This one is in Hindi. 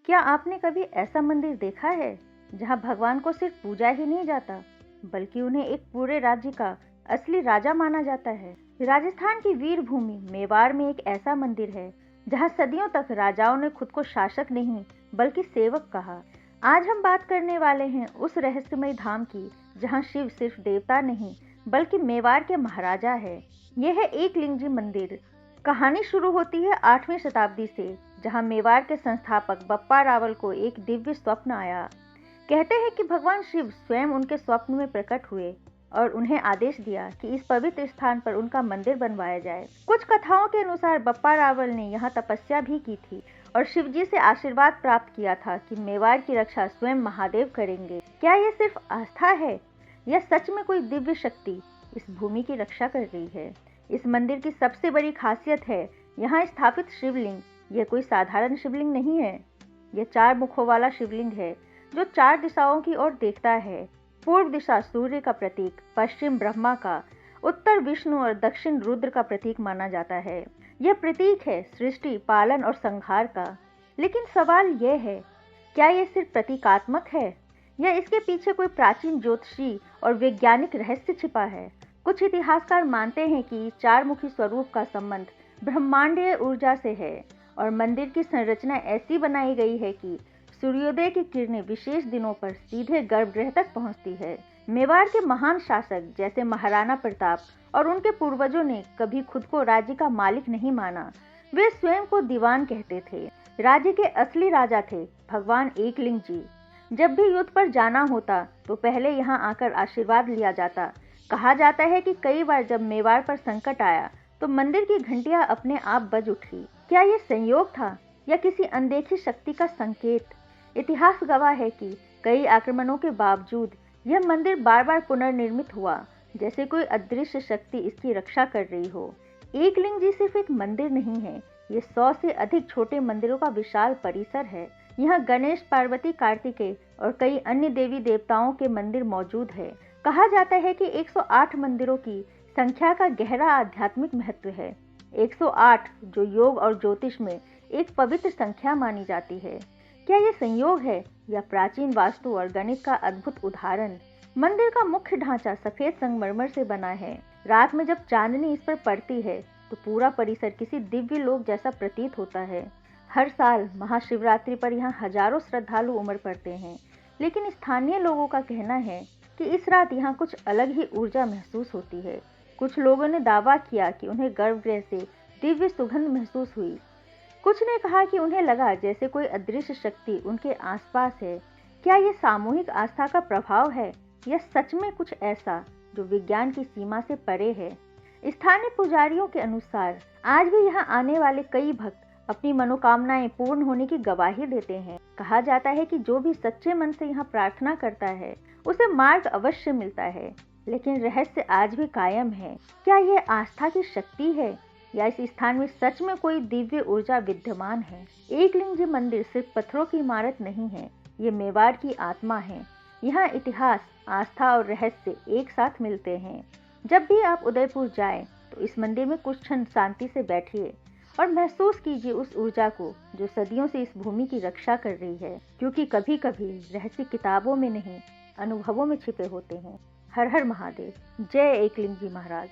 क्या आपने कभी ऐसा मंदिर देखा है जहां भगवान को सिर्फ पूजा ही नहीं जाता बल्कि उन्हें एक पूरे राज्य का असली राजा माना जाता है? राजस्थान की वीर भूमि मेवाड़ में एक ऐसा मंदिर है जहां सदियों तक राजाओं ने खुद को शासक नहीं बल्कि सेवक कहा। आज हम बात करने वाले हैं उस रहस्यमय धाम की जहां शिव सिर्फ देवता नहीं बल्कि मेवाड़ के महाराजा है। यह है एकलिंगजी मंदिर। कहानी शुरू होती है 8वीं शताब्दी से, जहां मेवाड़ के संस्थापक बप्पा रावल को एक दिव्य स्वप्न आया। कहते हैं कि भगवान शिव स्वयं उनके स्वप्न में प्रकट हुए और उन्हें आदेश दिया कि इस पवित्र स्थान पर उनका मंदिर बनवाया जाए। कुछ कथाओं के अनुसार बप्पा रावल ने यहाँ तपस्या भी की थी और शिव जी से आशीर्वाद प्राप्त किया था कि मेवाड़ की रक्षा स्वयं महादेव करेंगे। क्या यह सिर्फ आस्था है या सच में कोई दिव्य शक्ति इस भूमि की रक्षा कर रही है? इस मंदिर की सबसे बड़ी खासियत है यहाँ स्थापित शिवलिंग। यह कोई साधारण शिवलिंग नहीं है, यह 4 मुखों वाला शिवलिंग है जो 4 दिशाओं की ओर देखता है। पूर्व दिशा सूर्य का प्रतीक, पश्चिम ब्रह्मा का, उत्तर विष्णु और दक्षिण रुद्र का प्रतीक माना जाता है। यह प्रतीक है सृष्टि, पालन और संहार का। लेकिन सवाल यह है, क्या यह सिर्फ प्रतीकात्मक है या इसके पीछे कोई प्राचीन ज्योतिषी और वैज्ञानिक रहस्य छिपा है? कुछ इतिहासकार मानते हैं कि 4 मुखी स्वरूप का संबंध ब्रह्मांडीय ऊर्जा से है और मंदिर की संरचना ऐसी बनाई गई है कि सूर्योदय की किरणें विशेष दिनों पर सीधे गर्भगृह तक पहुंचती है। मेवाड़ के महान शासक जैसे महाराणा प्रताप और उनके पूर्वजों ने कभी खुद को राज्य का मालिक नहीं माना। वे स्वयं को दीवान कहते थे। राज्य के असली राजा थे भगवान एकलिंग जी। जब भी युद्ध पर जाना होता तो पहले यहाँ आकर आशीर्वाद लिया जाता। कहा जाता है कि कई बार जब मेवाड़ पर संकट आया तो मंदिर की घंटियां अपने आप बज उठी। क्या ये संयोग था या किसी अनदेखी शक्ति का संकेत? इतिहास गवाह है कि कई आक्रमणों के बावजूद यह मंदिर बार बार पुनर्निर्मित हुआ, जैसे कोई अदृश्य शक्ति इसकी रक्षा कर रही हो। एकलिंग जी सिर्फ एक मंदिर नहीं है, ये 100 से अधिक छोटे मंदिरों का विशाल परिसर है। यहाँ गणेश, पार्वती, कार्तिकेय और कई अन्य देवी देवताओं के मंदिर मौजूद है। कहा जाता है कि 108 मंदिरों की संख्या का गहरा आध्यात्मिक महत्व है। 108 जो योग और ज्योतिष में एक पवित्र संख्या मानी जाती है। क्या ये संयोग है या प्राचीन वास्तु और गणित का अद्भुत उदाहरण? मंदिर का मुख्य ढांचा सफेद संगमरमर से बना है। रात में जब चांदनी इस पर पड़ती है तो पूरा परिसर किसी दिव्य लोक जैसा प्रतीत होता है। हर साल महाशिवरात्रि पर यहाँ हजारों श्रद्धालु उमड़ पड़ते हैं, लेकिन स्थानीय लोगों का कहना है कि इस रात यहाँ कुछ अलग ही ऊर्जा महसूस होती है। कुछ लोगों ने दावा किया कि उन्हें गर्भगृह से दिव्य सुगंध महसूस हुई। कुछ ने कहा कि उन्हें लगा जैसे कोई अदृश्य शक्ति उनके आसपास है। क्या ये सामूहिक आस्था का प्रभाव है या सच में कुछ ऐसा जो विज्ञान की सीमा से परे है? स्थानीय पुजारियों के अनुसार आज भी यहाँ आने वाले कई भक्त अपनी मनोकामनाएं पूर्ण होने की गवाही देते हैं। कहा जाता है कि जो भी सच्चे मन से यहाँ प्रार्थना करता है उसे मार्ग अवश्य मिलता है। लेकिन रहस्य आज भी कायम है। क्या यह आस्था की शक्ति है या इस स्थान में सच में कोई दिव्य ऊर्जा विद्यमान है? एकलिंग जी मंदिर सिर्फ पत्थरों की इमारत नहीं है, ये मेवाड़ की आत्मा है। यहाँ इतिहास, आस्था और रहस्य एक साथ मिलते हैं। जब भी आप उदयपुर जाएं तो इस मंदिर में कुछ क्षण शांति से बैठिए और महसूस कीजिए उस ऊर्जा को जो सदियों से इस भूमि की रक्षा कर रही है। क्योंकि कभी कभी रहस्य किताबों में नहीं, अनुभवों में छिपे होते हैं। हर हर महादेव। जय एकलिंग जी महाराज।